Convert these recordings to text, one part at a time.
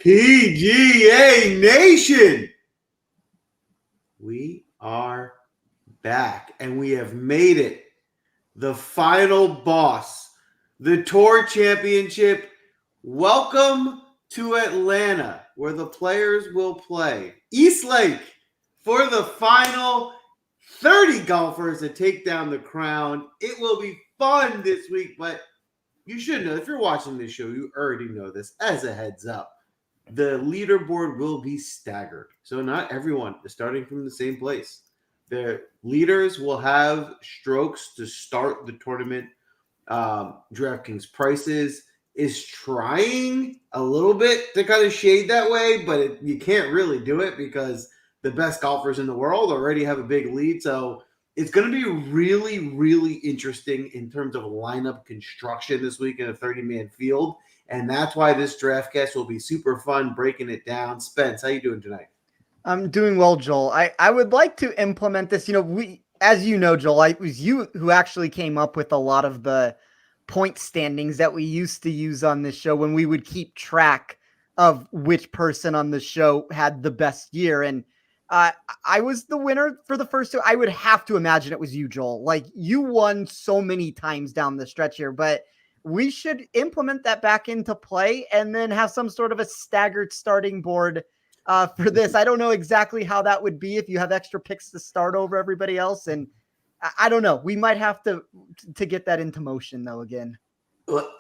PGA Nation, we are back and we have made it. The final boss, the Tour Championship. Welcome to Atlanta, where the players will play East Lake for the final 30 golfers to take down the crown. It will be fun this week, but you should know, if you're watching this show, you already know this as a heads up. The leaderboard will be staggered. So not everyone is starting from the same place. The leaders will have strokes to start the tournament. DraftKings prices is trying a little bit to kind of shade that way, but you can't really do it because the best golfers in the world already have a big lead. So it's going to be really, really interesting in terms of lineup construction this week in a 30-man field. And that's why this Draftcast will be super fun breaking it down. Spence, how you doing tonight? I'm doing well, Joel. I would like to implement this. As you know, Joel, it was you who actually came up with a lot of the point standings that we used to use on this show when we would keep track of which person on the show had the best year. And I was the winner for the first two. I would have to imagine it was you, Joel. Like, you won so many times down the stretch here, but we should implement that back into play and then have some sort of a staggered starting board for this. I don't know exactly how that would be if you have extra picks to start over everybody else. And I don't know. We might have to get that into motion, though, again.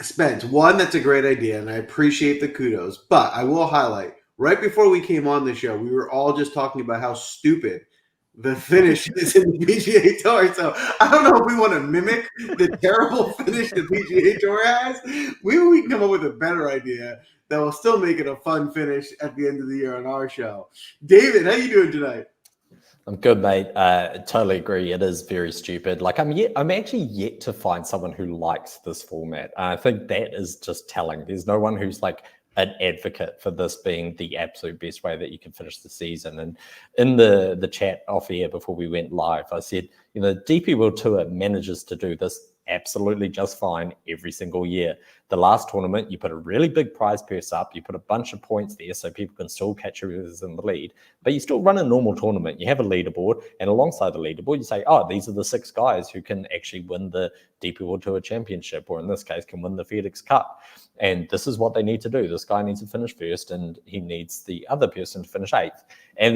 Spence, one, that's a great idea, and I appreciate the kudos. But I will highlight, right before we came on the show, we were all just talking about how stupid the finish is in the PGA Tour. So I don't know if we want to mimic the terrible finish the PGA Tour has. Maybe we can come up with a better idea that will still make it a fun finish at the end of the year on our show. David, how you doing tonight? I'm good, mate. Totally agree. It is very stupid. Like, I'm actually yet to find someone who likes this format. I think that is just telling. There's no one who's like an advocate for this being the absolute best way that you can finish the season. And in the chat off air before we went live, I said, DP World Tour manages to do this absolutely just fine every single year. The last tournament, you put a really big prize purse up, you put a bunch of points there so people can still catch whoever's in the lead, but you still run a normal tournament. You have a leaderboard, and alongside the leaderboard, you say, oh, these are the 6 guys who can actually win the DP World Tour Championship, or in this case, can win the FedEx Cup. And this is what they need to do. This guy needs to finish first, and he needs the other person to finish 8th. And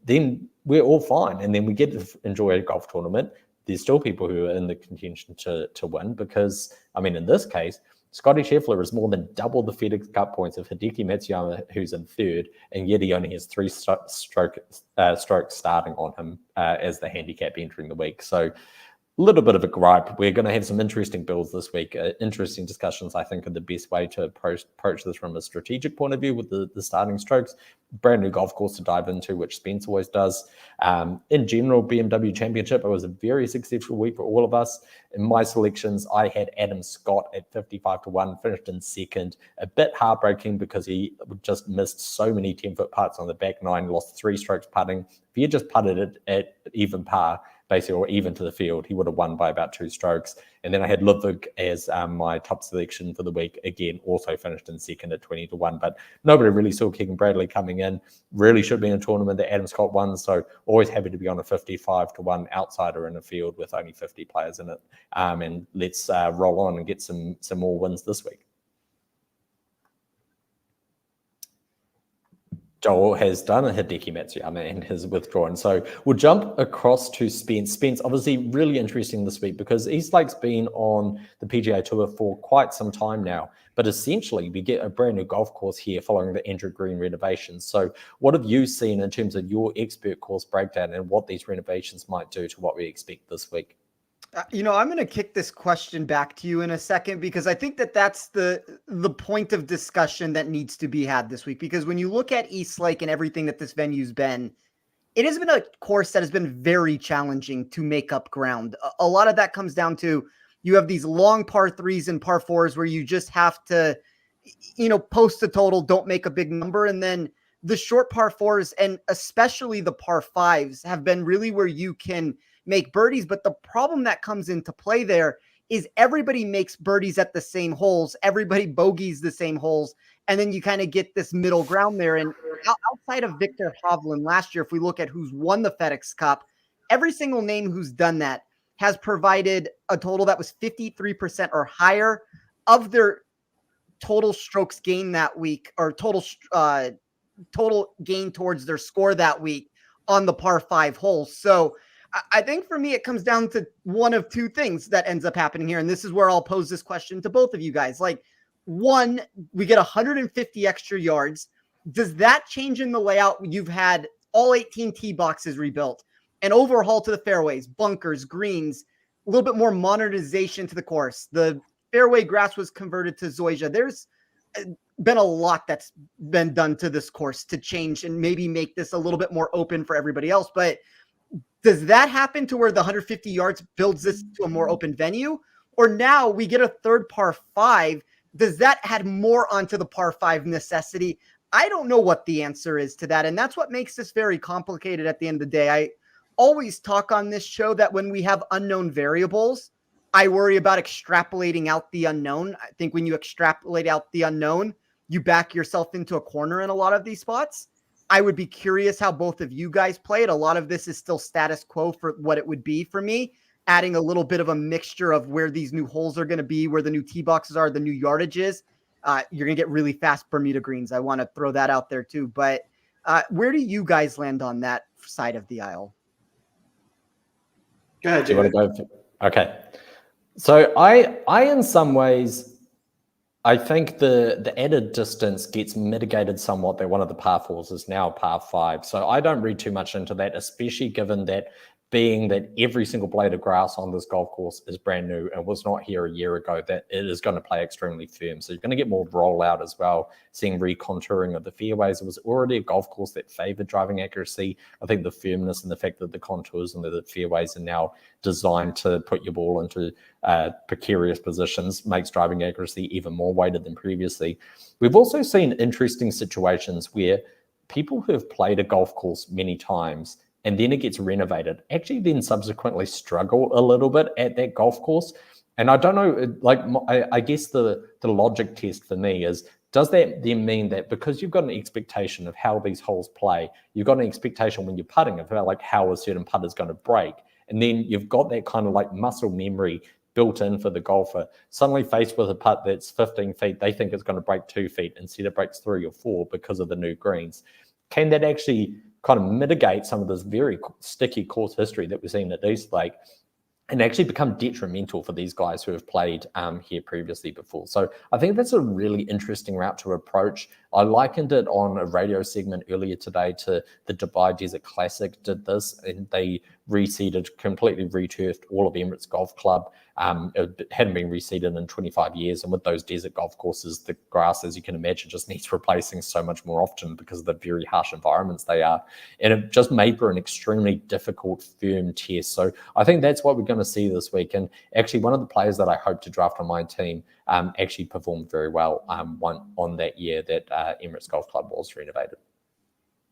then we're all fine. And then we get to enjoy a golf tournament. There's still people who are in the contention to win because, in this case, Scotty Scheffler is more than double the FedEx Cup points of Hideki Matsuyama, who's in 3rd, and yet he only has 3 strokes starting on him as the handicap entering the week. So a little bit of a gripe. We're going to have some interesting builds this week, interesting discussions, I think, are the best way to approach this from a strategic point of view with the starting strokes. Brand new golf course to dive into, which Spence always does. In general, BMW Championship, it was a very successful week for all of us. In my selections, I had Adam Scott at 55-1, finished in 2nd. A bit heartbreaking because he just missed so many 10-foot putts on the back 9, lost 3 strokes putting. If he had just putted it at even par, basically, or even to the field, he would have won by about 2 strokes. And then I had Ludwig as my top selection for the week. Again, also finished in 2nd at 20-1. But nobody really saw Keegan Bradley coming in. Really should be in a tournament that Adam Scott won. So always happy to be on a 55-1 outsider in a field with only 50 players in it. And let's roll on and get some more wins this week. Joel has done a Hideki Matsuyama and has withdrawn. So we'll jump across to Spence. Spence, obviously really interesting this week because East Lake's been on the PGA Tour for quite some time now. But essentially, we get a brand new golf course here following the Andrew Green renovations. So what have you seen in terms of your expert course breakdown and what these renovations might do to what we expect this week? I'm going to kick this question back to you in a second because I think that's the point of discussion that needs to be had this week. Because when you look at East Lake and everything that this venue's been, it has been a course that has been very challenging to make up ground. A lot of that comes down to you have these long par 3s and par 4s where you just have to, post a total, don't make a big number. And then the short par 4s and especially the par 5s have been really where you can make birdies. But the problem that comes into play there is everybody makes birdies at the same holes, everybody bogeys the same holes, and then you kind of get this middle ground there. And outside of Victor Hovland last year, if we look at who's won the FedEx Cup, every single name who's done that has provided a total that was 53% or higher of their total strokes gained that week, or total gain towards their score that week on the par 5 holes. So I think for me, it comes down to one of two things that ends up happening here. And this is where I'll pose this question to both of you guys. Like, one, we get 150 extra yards. Does that change in the layout? You've had all 18 tee boxes rebuilt, an overhaul to the fairways, bunkers, greens, a little bit more modernization to the course. The fairway grass was converted to zoysia. There's been a lot that's been done to this course to change and maybe make this a little bit more open for everybody else. But does that happen to where the 150 yards builds this to a more open venue? Or now we get a third par 5. Does that add more onto the par 5 necessity? I don't know what the answer is to that. And that's what makes this very complicated at the end of the day. I always talk on this show that when we have unknown variables, I worry about extrapolating out the unknown. I think when you extrapolate out the unknown, you back yourself into a corner in a lot of these spots. I would be curious how both of you guys play it. A lot of this is still status quo for what it would be for me, adding a little bit of a mixture of where these new holes are going to be, where the new tee boxes are, the new yardages. You're going to get really fast Bermuda greens. I want to throw that out there too. But where do you guys land on that side of the aisle? Go ahead, Do you want to go? Okay. So I in some ways, I think the added distance gets mitigated somewhat that one of the par 4s is now par 5. So I don't read too much into that, especially given that being that every single blade of grass on this golf course is brand new and was not here a year ago, that it is going to play extremely firm. So you're going to get more rollout as well, seeing recontouring of the fairways. It was already a golf course that favored driving accuracy. I think the firmness and the fact that the contours and the fairways are now designed to put your ball into precarious positions makes driving accuracy even more weighted than previously. We've also seen interesting situations where people who have played a golf course many times and then it gets renovated, actually then subsequently struggle a little bit at that golf course. And I don't know, like, I guess the logic test for me is, does that then mean that because you've got an expectation of how these holes play, you've got an expectation when you're putting about like how a certain putt is going to break, and then you've got that kind of like muscle memory built in for the golfer, suddenly faced with a putt that's 15 feet, they think it's going to break 2 feet, instead it breaks 3 or 4 because of the new greens. Can that actually kind of mitigate some of this very sticky course history that we're seeing at East Lake and actually become detrimental for these guys who have played here previously before? So I think that's a really interesting route to approach. I likened it on a radio segment earlier today to the Dubai Desert Classic did this, and they reseeded, completely returfed all of Emirates Golf Club. It hadn't been reseeded in 25 years. And with those desert golf courses, the grass, as you can imagine, just needs replacing so much more often because of the very harsh environments they are. And it just made for an extremely difficult, firm test. So I think that's what we're going to see this week. And actually, one of the players that I hope to draft on my team actually performed very well on that year that Emirates Golf Club was renovated.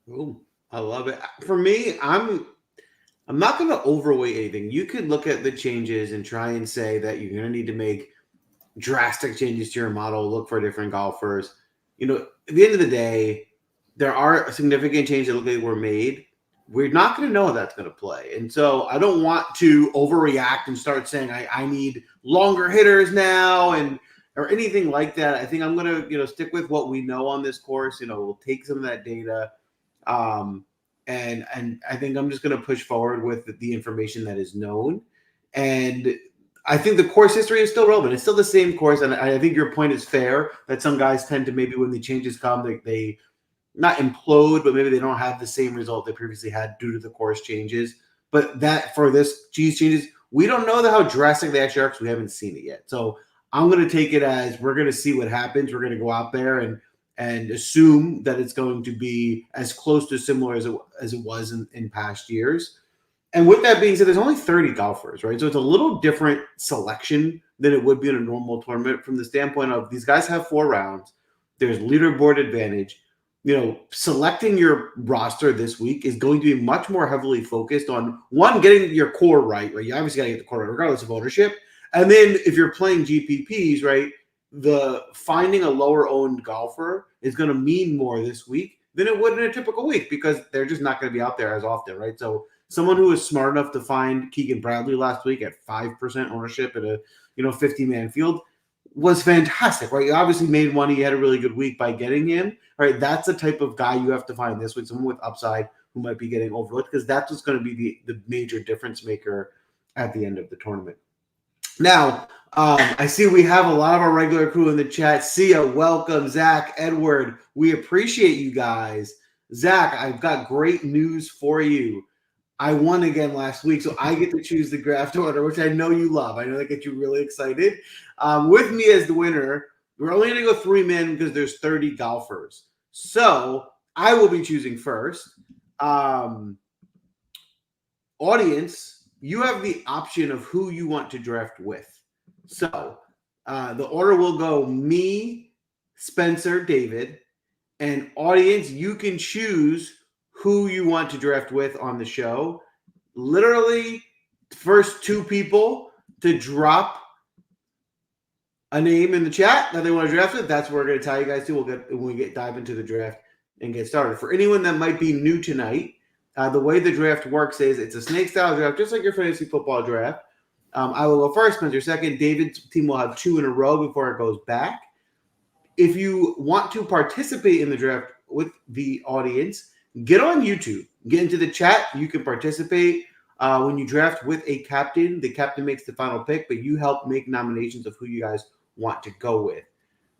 Ooh, I love it. For me, I'm not going to overweight anything. You could look at the changes and try and say that you're going to need to make drastic changes to your model, look for different golfers. You know, at the end of the day, there are significant changes that look like were made. We're not going to know how that's going to play. And so I don't want to overreact and start saying I need longer hitters now or anything like that. I think I'm going to, stick with what we know on this course. We'll take some of that data. And I think I'm just going to push forward with the information that is known. And I think the course history is still relevant. It's still the same course. And I think your point is fair that some guys tend to, maybe when the changes come, they not implode, but maybe they don't have the same result they previously had due to the course changes. But that for these changes, we don't know how drastic they actually are because we haven't seen it yet. So I'm going to take it as we're going to see what happens. We're going to go out there and assume that it's going to be as close to similar as it was in past years. And with that being said, there's only 30 golfers, right? So it's a little different selection than it would be in a normal tournament from the standpoint of these guys have 4 rounds. There's leaderboard advantage. Selecting your roster this week is going to be much more heavily focused on, one, getting your core right? You obviously got to get the core right regardless of ownership. And then if you're playing GPPs, right, the finding a lower owned golfer is going to mean more this week than it would in a typical week because they're just not going to be out there as often, right? So someone who was smart enough to find Keegan Bradley last week at 5% ownership at a 50-man field was fantastic, right? He obviously made money. He had a really good week by getting him, right? That's the type of guy you have to find this week, someone with upside who might be getting overlooked because that's what's going to be the major difference maker at the end of the tournament. Now, I see we have a lot of our regular crew in the chat. Sia, welcome. Zach, Edward, we appreciate you guys. Zach, I've got great news for you. I won again last week, so I get to choose the draft order, which I know you love. I know that gets you really excited. With me as the winner, we're only going to go 3 men because there's 30 golfers. So I will be choosing first. Audience, you have the option of who you want to draft with. So the order will go me, Spencer, David, and audience, you can choose who you want to draft with on the show. Literally, first 2 people to drop a name in the chat that they want to draft with, that's what we're going to tell you guys to. When we dive into the draft and get started. For anyone that might be new tonight, the way the draft works is it's a snake style draft, just like your fantasy football draft. I will go first, Spencer second. David's team will have 2 in a row before it goes back. If you want to participate in the draft with the audience, get on YouTube, get into the chat. You can participate. When you draft with a captain, the captain makes the final pick, but you help make nominations of who you guys want to go with.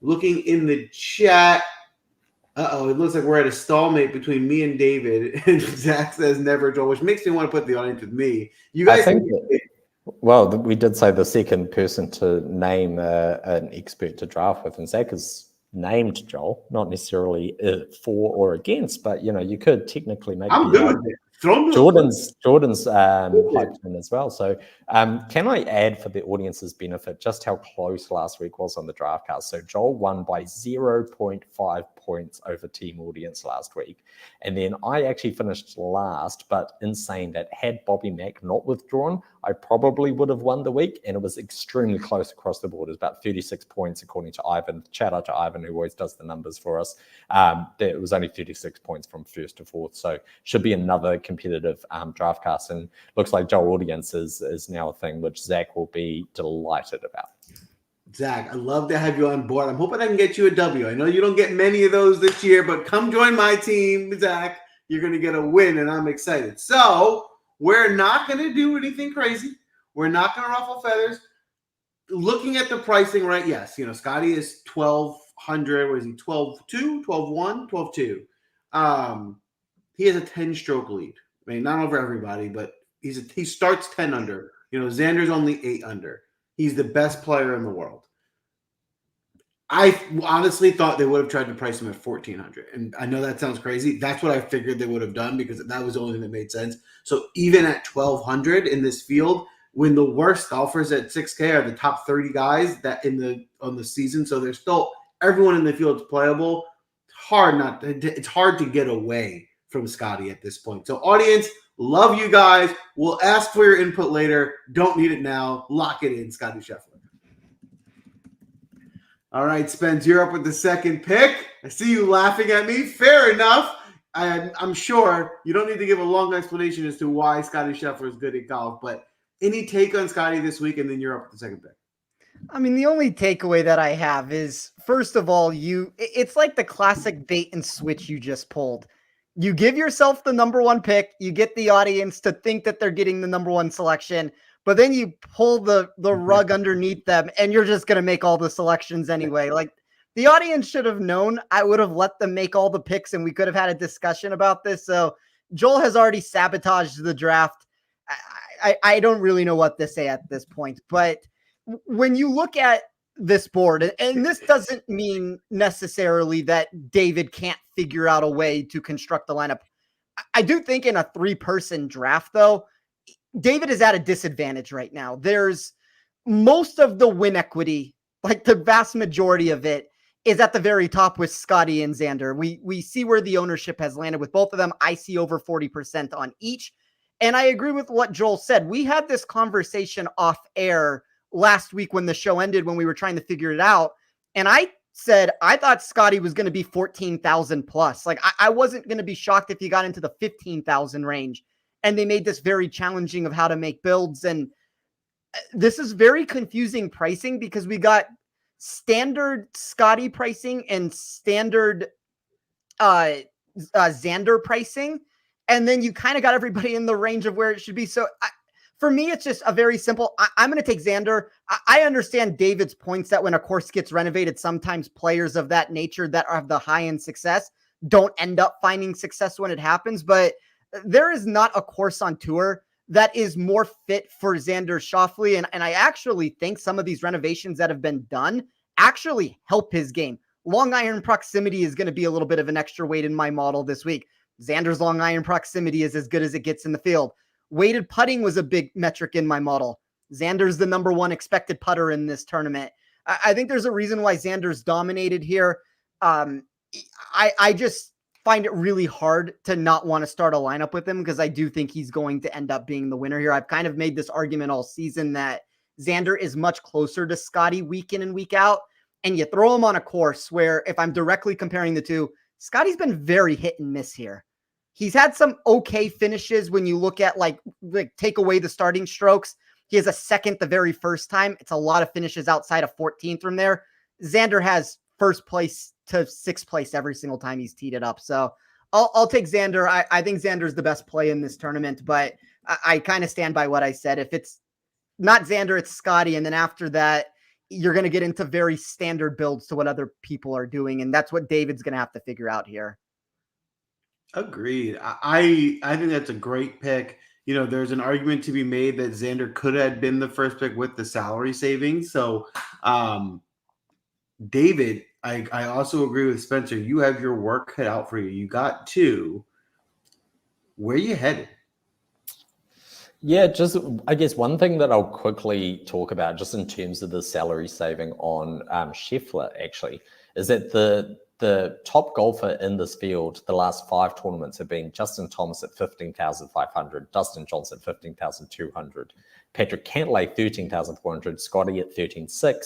Looking in the chat, it looks like we're at a stalemate between me and David. And Zach says never, Joel, which makes me want to put the audience with me. You guys, well, we did say the second person to name an expert to draft with, and Zach is named Joel, not necessarily for or against, but you could technically make. I'm good with it. Jordan's hyped in as well. So can I add for the audience's benefit just how close last week was on the Draftcast? So Joel won by 0.5 points over team audience last week. And then I actually finished last, but in saying that, had Bobby Mack not withdrawn, I probably would have won the week. And it was extremely close across the board. It was about 36 points according to Ivan. Shout out to Ivan, who always does the numbers for us. It was only 36 points from first to fourth. So should be another competitive Draftcast, and looks like Joel audience is now a thing, which Zach will be delighted about. Zach, I love to have you on board. I'm hoping I can get you a W. I know you don't get many of those this year, but come join my team, Zach. You're going to get a win, and I'm excited. So we're not going to do anything crazy. We're not going to ruffle feathers. Looking at the pricing, right? Yes, Scotty is 1,200. What is he? 12-2, 12-1, 12-2. He has a 10-stroke lead. I mean, not over everybody, but he starts 10 under. Xander's only 8 under. He's the best player in the world. I honestly thought they would have tried to price him at 1,400. And I know that sounds crazy. That's what I figured they would have done because that was the only thing that made sense. So even at 1,200 in this field, when the worst golfers at 6K are the top 30 guys that on the season, so there's still everyone in the field is playable. It's hard to get away from Scotty at this point. So audience, love you guys. We'll ask for your input later. Don't need it now. Lock it in, Scotty Scheffler. All right, Spence, you're up with the second pick. I see you laughing at me. Fair enough. I'm sure you don't need to give a long explanation as to why Scotty Scheffler is good at golf, but any take on Scotty this week, and then you're up with the second pick. I mean, the only takeaway that I have is, first of all, it's like the classic bait and switch you just pulled. You give yourself the number 1 pick, you get the audience to think that they're getting the number 1 selection, but then you pull the rug underneath them and you're just going to make all the selections anyway. Like, the audience should have known. I would have let them make all the picks and we could have had a discussion about this. So Joel has already sabotaged the draft. I don't really know what to say at this point, but when you look at this board, and this doesn't mean necessarily that David can't figure out a way to construct the lineup. I do think in a 3-person draft, though, David is at a disadvantage right now. There's most of the win equity, like the vast majority of it, is at the very top with Scotty and Xander. We see where the ownership has landed with both of them. I see over 40% on each. And I agree with what Joel said. We had this conversation off air last week when the show ended, when we were trying to figure it out. And I said, I thought Scotty was going to be 14,000 plus. Like I wasn't going to be shocked if he got into the 15,000 range. And they made this very challenging of how to make builds. And this is very confusing pricing because we got standard Scotty pricing and standard Xander pricing. And then you kind of got everybody in the range of where it should be. So for me, it's just a very simple, I'm going to take Xander. I understand David's points that when a course gets renovated, sometimes players of that nature that have the high-end success don't end up finding success when it happens. But there is not a course on tour that is more fit for Xander Schauffele. And I actually think some of these renovations that have been done actually help his game. Long iron proximity is going to be a little bit of an extra weight in my model this week. Xander's long iron proximity is as good as it gets in the field. Weighted putting was a big metric in my model. Xander's the number one expected putter in this tournament. I think there's a reason why Xander's dominated here. I just find it really hard to not want to start a lineup with him because I do think he's going to end up being the winner here. I've kind of made this argument all season that Xander is much closer to Scotty week in and week out. And you throw him on a course where if I'm directly comparing the two, Scotty's been very hit and miss here. He's had some okay finishes when you look at like take away the starting strokes. He has a second the very first time. It's a lot of finishes outside of 14th from there. Xander has first place to sixth place every single time he's teed it up. So I'll take Xander. I think Xander's the best play in this tournament, but I kind of stand by what I said. If it's not Xander, it's Scotty. And then after that, you're going to get into very standard builds to what other people are doing. And that's what David's going to have to figure out here. Agreed. I think that's a great pick. You know, there's an argument to be made that Xander could have been the first pick with the salary savings. So, David, I also agree with Spencer. You have your work cut out for you. You got two. Where are you headed? Yeah, just I guess one thing that I'll quickly talk about just in terms of the salary saving on Scheffler actually is that the top golfer in this field, the last 5 tournaments have been Justin Thomas at 15,500, Dustin Johnson 15,200, Patrick Cantlay 13,400, Scotty at 13,600,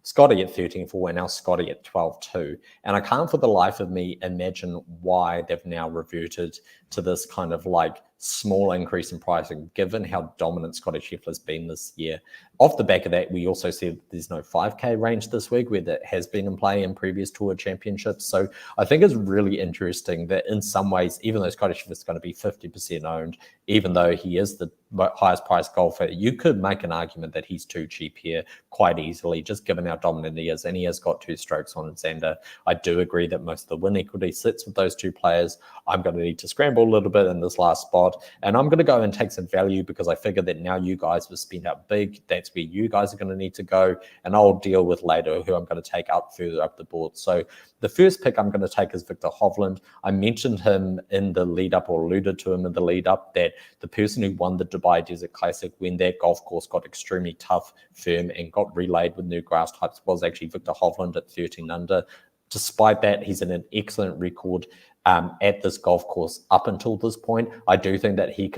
Scotty at 13.4, and now Scotty at 12.2. And I can't for the life of me imagine why they've now reverted to this kind of like small increase in pricing, given how dominant Scotty Scheffler's been this year. Off the back of that, we also see there's no 5K range this week, where that has been in play in previous tour championships. So I think it's really interesting that in some ways, even though Scotty Scheffler's going to be 50% owned, even though he is the highest priced golfer, you could make an argument that he's too cheap here quite easily, just given how dominant he is. And he has got 2 strokes on Xander. I do agree that most of the win equity sits with those 2 players. I'm going to need to scramble a little bit in this last spot. And I'm going to go and take some value because I figure that now you guys have spent out big. That's where you guys are going to need to go. And I'll deal with later who I'm going to take out further up the board. So the first pick I'm going to take is Victor Hovland. I mentioned him in the lead up, or alluded to him in the lead up, that the person who won the Dubai Desert Classic when that golf course got extremely tough, firm, and got relayed with new grass types was actually Victor Hovland at 13 under. Despite that, he's in an excellent record at this golf course up until this point. I do think that he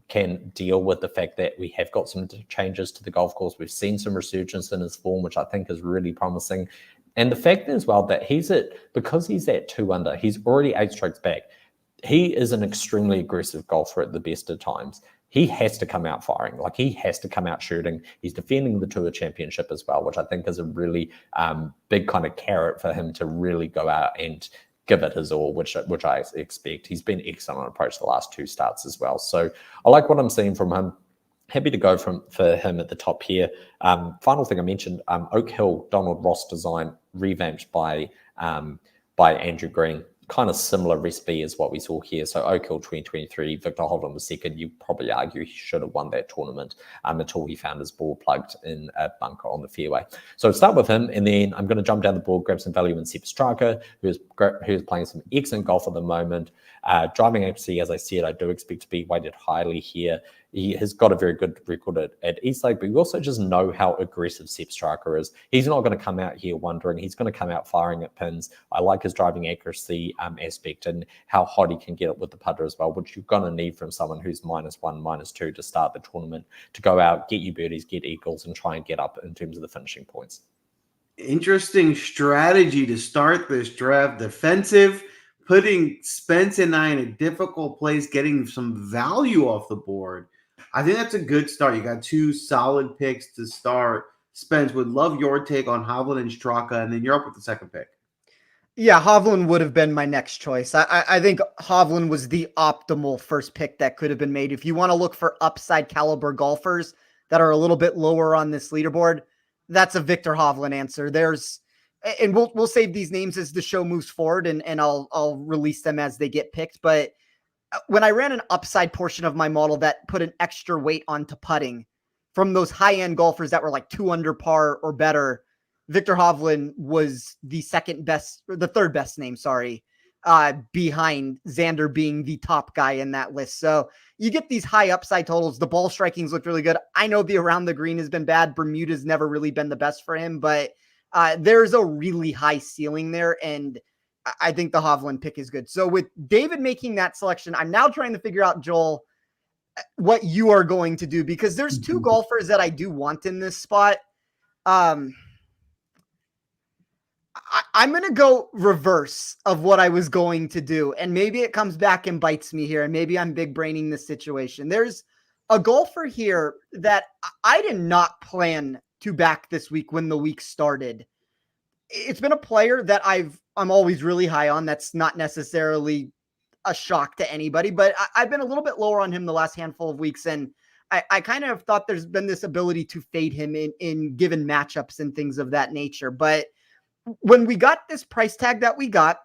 can deal with the fact that we have got some changes to the golf course. We've seen some resurgence in his form, which I think is really promising. And the fact as well that because he's at 2 under, he's already 8 strokes back. He is an extremely aggressive golfer at the best of times. He has to come out firing. Like, he has to come out shooting. He's defending the Tour Championship as well, which I think is a really big kind of carrot for him to really go out and give it his all, which I expect. He's been excellent on approach the last 2 starts as well. So I like what I'm seeing from him. Happy to go for him at the top here. Final thing I mentioned, Oak Hill Donald Ross design revamped by Andrew Green. Kind of similar recipe as what we saw here. So Oak Hill 2023, Victor Hovland was second. You probably argue he should have won that tournament until he found his ball plugged in a bunker on the fairway. So start with him, and then I'm going to jump down the board, grab some value in Sepp Straka, who's playing some excellent golf at the moment. Driving accuracy, as I said, I do expect to be weighted highly here. He has got a very good record at Eastlake, but we also just know how aggressive Sepp Striker is. He's not going to come out here wondering. He's going to come out firing at pins. I like his driving accuracy aspect and how hot he can get it with the putter as well, which you're going to need from someone who's -1, -2 to start the tournament, to go out, get you birdies, get eagles, and try and get up in terms of the finishing points. Interesting strategy to start this draft. Defensive, putting Spence and I in a difficult place, getting some value off the board. I think that's a good start. You got two solid picks to start. Spence, would love your take on Hovland and Straka, and then you're up with the second pick. Yeah, Hovland would have been my next choice. I think Hovland was the optimal first pick that could have been made. If you want to look for upside caliber golfers that are a little bit lower on this leaderboard, that's a Victor Hovland answer. And we'll save these names as the show moves forward, and I'll release them as they get picked. But when I ran an upside portion of my model that put an extra weight onto putting from those high-end golfers that were like 2 under par or better, Victor Hovland was the third best name, behind Xander being the top guy in that list. So you get these high upside totals. The ball strikings look really good. I know the around the green has been bad. Bermuda's never really been the best for him, but there's a really high ceiling there, and I think the Hovland pick is good. So with David making that selection, I'm now trying to figure out, Joel, what you are going to do, because there's two golfers that I do want in this spot. I'm going to go reverse of what I was going to do, and maybe it comes back and bites me here, and maybe I'm big braining this situation. There's a golfer here that I did not plan to back this week when the week started. It's been a player that I'm always really high on. That's not necessarily a shock to anybody, but I've been a little bit lower on him the last handful of weeks, and I kind of thought there's been this ability to fade him in given matchups and things of that nature. But when we got this price tag that we got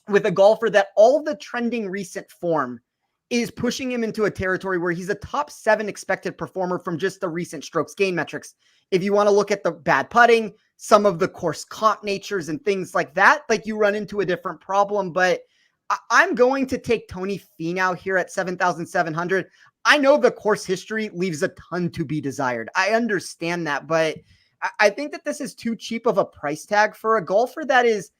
with a golfer that all the trending recent form is pushing him into a territory where he's a top 7 expected performer from just the recent strokes gain metrics. If you want to look at the bad putting, some of the course comp natures and things like that, like you run into a different problem. But I'm going to take Tony Finau here at 7,700. I know the course history leaves a ton to be desired. I understand that, but I think that this is too cheap of a price tag for a golfer that is,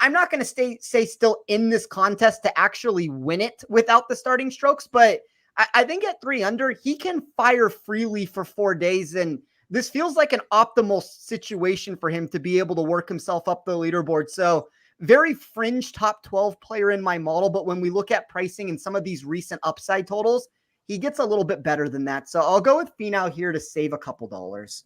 I'm not going to stay still in this contest to actually win it without the starting strokes, but I think at 3 under, he can fire freely for 4 days, and this feels like an optimal situation for him to be able to work himself up the leaderboard. So very fringe top 12 player in my model, but when we look at pricing and some of these recent upside totals, he gets a little bit better than that. So I'll go with Finau here to save a couple dollars.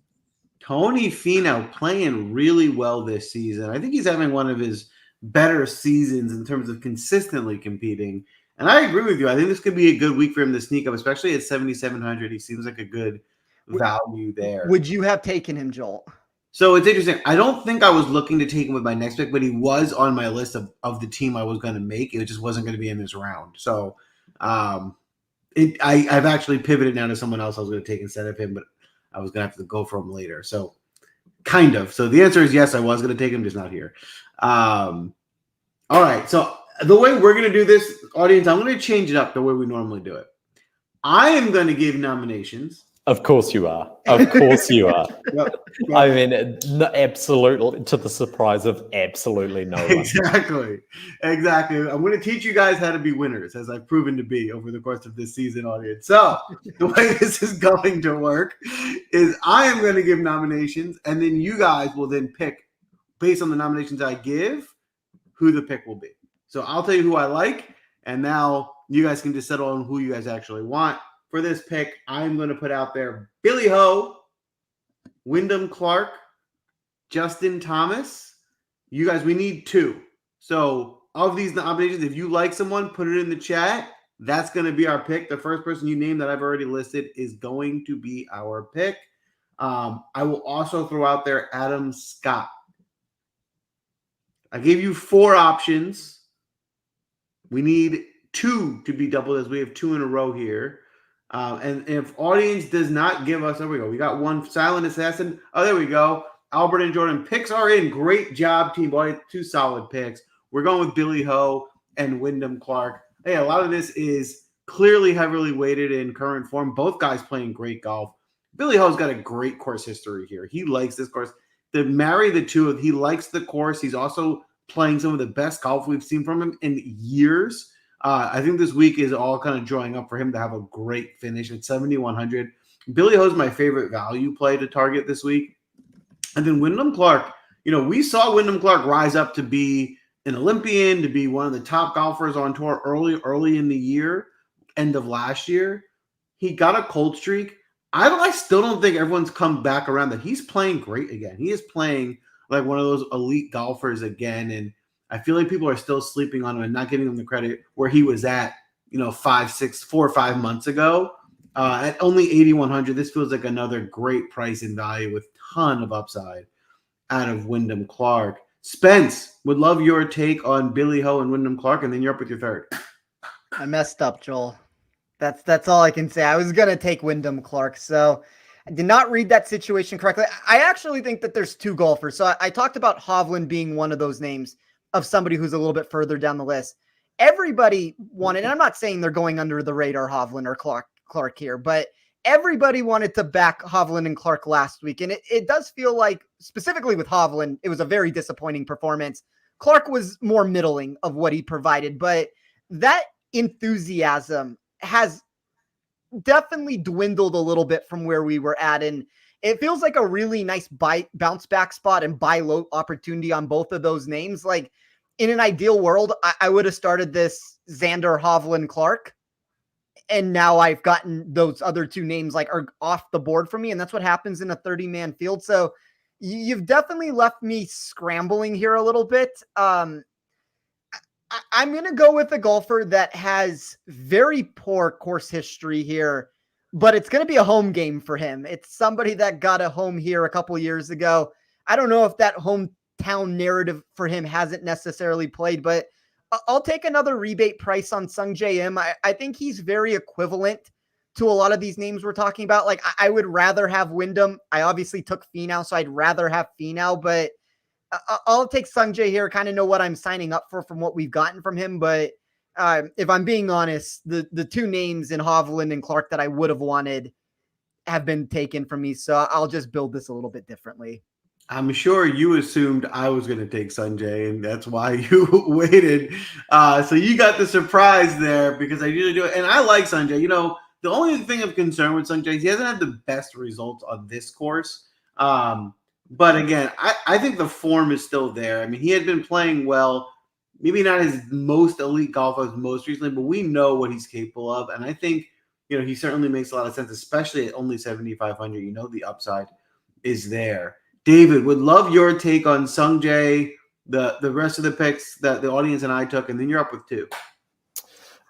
Tony Finau playing really well this season. I think he's having one of his better seasons in terms of consistently competing. And I agree with you. I think this could be a good week for him to sneak up, especially at 7,700. He seems like a good value there. Would you have taken him, Joel? So it's interesting. I don't think I was looking to take him with my next pick, but he was on my list of the team I was going to make. It just wasn't going to be in this round. So I've actually pivoted now to someone else I was going to take instead of him, but I was going to have to go for him later. So kind of. So the answer is yes, I was going to take him, just not here. All right. So the way we're going to do this, audience, I'm going to change it up the way we normally do it. I am going to give nominations. Of course you are. Of course you are. Yep. I mean, absolutely, to the surprise of absolutely no one. Exactly. I'm going to teach you guys how to be winners, as I've proven to be over the course of this season, audience. So the way this is going to work is I am going to give nominations, and then you guys will then pick, based on the nominations I give, who the pick will be. So I'll tell you who I like, and now you guys can just settle on who you guys actually want. For this pick, I'm going to put out there Billy Ho, Wyndham Clark, Justin Thomas. You guys, we need 2. So of these nominations, if you like someone, put it in the chat. That's going to be our pick. The first person you name that I've already listed is going to be our pick. I will also throw out there Adam Scott. I gave you 4 options. We need 2 to be doubled, as we have 2 in a row here. And if audience does not give us, there we go. We got one silent assassin. Oh, there we go. Albert and Jordan picks are in. Great job, team. Boy, 2 solid picks. We're going with Billy Ho and Wyndham Clark. Hey, a lot of this is clearly heavily weighted in current form. Both guys playing great golf. Billy Ho's got a great course history here. He likes this course. To marry the two of, he likes the course. He's also playing some of the best golf we've seen from him in years. I think this week is all kind of drawing up for him to have a great finish at 7,100. Billy Ho's my favorite value play to target this week. And then Wyndham Clark, we saw Wyndham Clark rise up to be an Olympian, to be one of the top golfers on tour early in the year, end of last year. He got a cold streak. I still don't think everyone's come back around that he's playing great again. He is playing like one of those elite golfers again. And I feel like people are still sleeping on him and not giving him the credit where he was at, 4 or 5 months ago. At only 8,100, this feels like another great price and value with ton of upside out of Wyndham Clark. Spence, would love your take on Billy Ho and Wyndham Clark, and then you're up with your third. I messed up, Joel. That's all I can say. I was gonna take Wyndham Clark, so I did not read that situation correctly. I actually think that there's two golfers. So I talked about Hovland being one of those names of somebody who's a little bit further down the list. Everybody wanted, and I'm not saying they're going under the radar, Hovland or Clark here, but everybody wanted to back Hovland and Clark last week. And it does feel like, specifically with Hovland, it was a very disappointing performance. Clark was more middling of what he provided, but that enthusiasm has definitely dwindled a little bit from where we were at. And it feels like a really nice bounce back spot and buy low opportunity on both of those names. Like in an ideal world, I would have started this Xander, Hovland, Clark. And now I've gotten those other two names like are off the board for me. And that's what happens in a 30-man field. So you've definitely left me scrambling here a little bit. I'm going to go with a golfer that has very poor course history here, but it's going to be a home game for him. It's somebody that got a home here a couple years ago. I don't know if that hometown narrative for him hasn't necessarily played, but I'll take another rebate price on Sungjae Im. I think he's very equivalent to a lot of these names we're talking about. Like I would rather have Wyndham. I obviously took Finau, so I'd rather have Finau, but I'll take Sungjae here. Kind of know what I'm signing up for from what we've gotten from him. But if I'm being honest, the two names in Hovland and Clark that I would have wanted have been taken from me. So I'll just build this a little bit differently. I'm sure you assumed I was going to take Sungjae, and that's why you waited. So you got the surprise there because I usually do it. And I like Sungjae. The only thing of concern with Sungjae is he hasn't had the best results on this course. But again, I think the form is still there. I mean, he had been playing well, maybe not his most elite golf as most recently, but we know what he's capable of. And I think, he certainly makes a lot of sense, especially at only 7,500. The upside is there. David, would love your take on Sungjae, the rest of the picks that the audience and I took, and then you're up with two.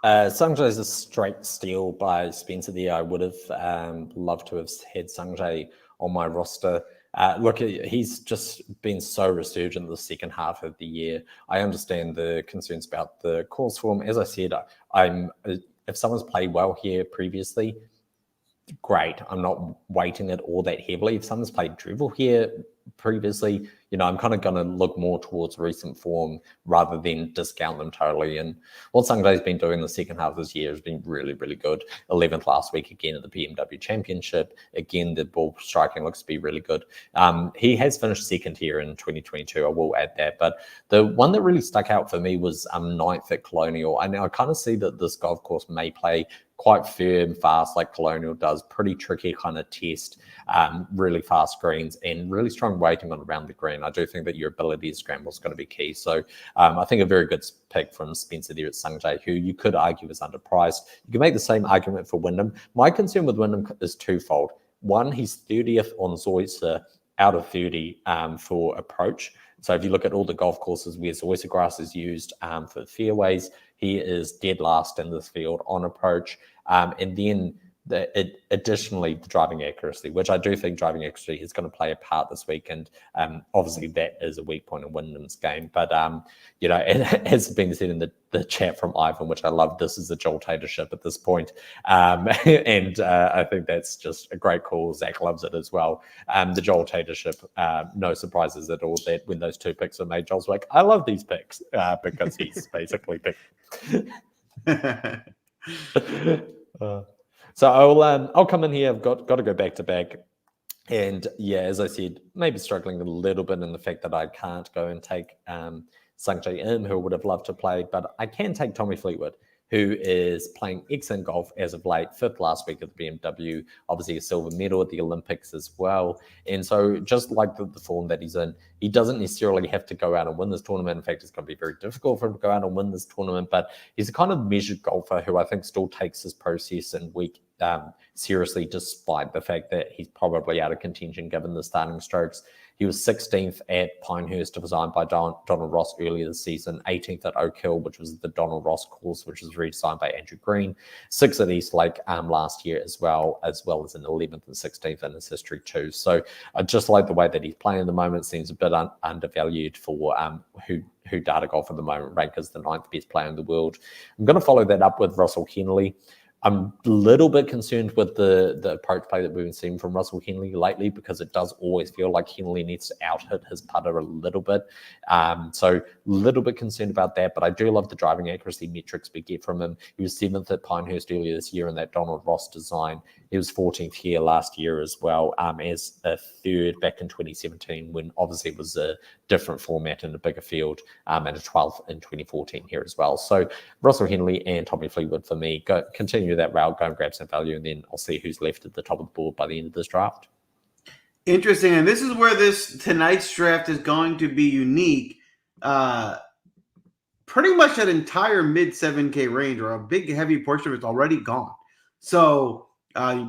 Sungjae is a straight steal by Spencer there. I would have loved to have had Sungjae on my roster. Look, he's just been so resurgent the second half of the year. I understand the concerns about the course form. As I said, if someone's played well here previously, great. I'm not weighting it all that heavily. If someone's played drivel here previously, I'm kind of going to look more towards recent form rather than discount them totally. And what Sungjae's been doing the second half of this year has been really, really good. 11th last week again at the BMW Championship. Again, the ball striking looks to be really good. He has finished second here in 2022. I will add that. But the one that really stuck out for me was 9th at Colonial. I kind of see that this golf course may play quite firm, fast, like Colonial does. Pretty tricky kind of test, really fast greens and really strong weighting on around the green. I do think that your ability to scramble is going to be key. So I think a very good pick from Spencer there at Sungjae, who you could argue is underpriced. You can make the same argument for Wyndham. My concern with Wyndham is twofold. One, he's 30th on Zoysia out of 30 for approach. So if you look at all the golf courses where Zoysia grass is used for fairways, he is dead last in this field on approach. And then additionally, the driving accuracy, which I do think driving accuracy is going to play a part this week. And obviously that is a weak point in Wyndham's game. But, it has been said in the chat from Ivan, which I love, this is a joltatorship at this point. And I think that's just a great call. Zach loves it as well. The joltatorship, no surprises at all that when those two picks are made, Joel's like, I love these picks because he's basically picked. So I'll come in here. I've got to go back to back. And yeah, as I said, maybe struggling a little bit in the fact that I can't go and take Sung Jae Im, who would have loved to play, but I can take Tommy Fleetwood, who is playing excellent golf as of late, 5th last week at the BMW, obviously a silver medal at the Olympics as well. And so just like the form that he's in, he doesn't necessarily have to go out and win this tournament. In fact, it's going to be very difficult for him to go out and win this tournament, but he's a kind of measured golfer who I think still takes his process and week seriously, despite the fact that he's probably out of contention given the starting strokes. He was 16th at Pinehurst, designed by Donald Ross earlier this season, 18th at Oak Hill, which was the Donald Ross course, which was redesigned by Andrew Green, 6th at Eastlake last year as well as in 11th and 16th in his history too. So I just like the way that he's playing at the moment. Seems a bit undervalued for who Data Golf at the moment rank as the 9th best player in the world. I'm going to follow that up with Russell Henley. I'm a little bit concerned with the approach play that we've been seeing from Russell Henley lately, because it does always feel like Henley needs to out-hit his putter a little bit. So a little bit concerned about that, but I do love the driving accuracy metrics we get from him. He was 7th at Pinehurst earlier this year in that Donald Ross design. He was 14th here last year as well, as a 3rd back in 2017, when obviously it was a different format and a bigger field, and a 12th in 2014 here as well. So Russell Henley and Tommy Fleetwood for me. Continue that route, go and grab some value, and then I'll see who's left at the top of the board by the end of this draft. Interesting, and this is where tonight's draft is going to be unique. Pretty much that entire mid 7K range, or a big heavy portion of it's already gone. So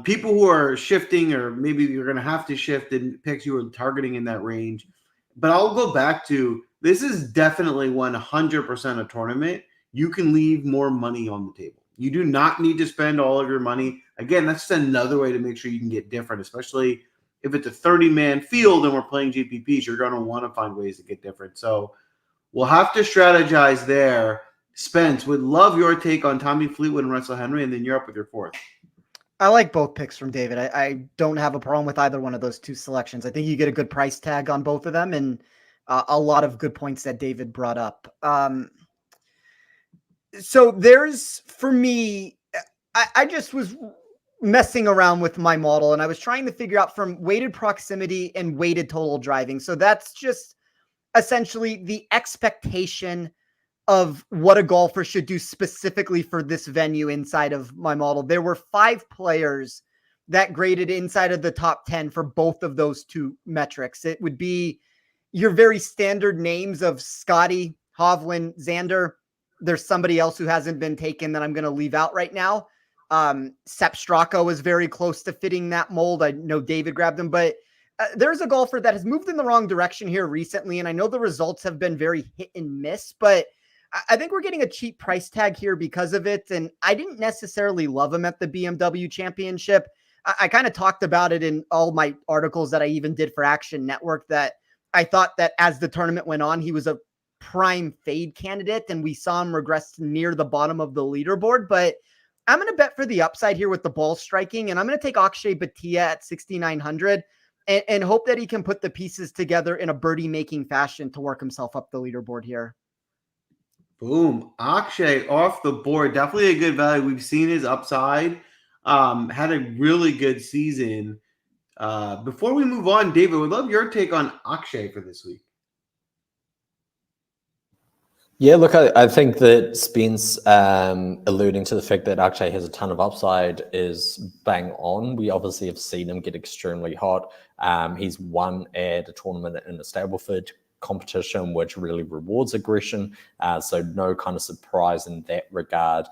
people who are shifting, or maybe you're going to have to shift in picks you were targeting in that range. But I'll go back to, this is definitely 100% a tournament. You can leave more money on the table. You do not need to spend all of your money. Again, that's just another way to make sure you can get different, especially if it's a 30-man field and we're playing GPPs. You're going to want to find ways to get different. So we'll have to strategize there. Spence, would love your take on Tommy Fleetwood and Russell Henley, and then you're up with your 4th. I like both picks from David. I don't have a problem with either one of those two selections. I think you get a good price tag on both of them, and a lot of good points that David brought up. So there's, for me, I just was messing around with my model, and I was trying to figure out from weighted proximity and weighted total driving. So that's just essentially the expectation of what a golfer should do specifically for this venue inside of my model. There were 5 players that graded inside of the top 10 for both of those two metrics. It would be your very standard names of Scotty, Hovland, Xander. There's somebody else who hasn't been taken that I'm going to leave out right now. Sepp Straka was very close to fitting that mold. I know David grabbed him, but there's a golfer that has moved in the wrong direction here recently, and I know the results have been very hit and miss, but I think we're getting a cheap price tag here because of it, and I didn't necessarily love him at the BMW Championship. I kind of talked about it in all my articles that I even did for Action Network, that I thought that as the tournament went on, he was a prime fade candidate, and we saw him regress near the bottom of the leaderboard. But I'm going to bet for the upside here with the ball striking, and I'm going to take Akshay Bhatia at 6,900 and hope that he can put the pieces together in a birdie-making fashion to work himself up the leaderboard here. Boom. Akshay off the board. Definitely a good value. We've seen his upside. Had a really good season. Before we move on, David, would love your take on Akshay for this week. Yeah, look, I think that Spence alluding to the fact that Akshay has a ton of upside is bang on. We obviously have seen him get extremely hot. He's won at a tournament in a Stableford competition, which really rewards aggression. So no kind of surprise in that regard.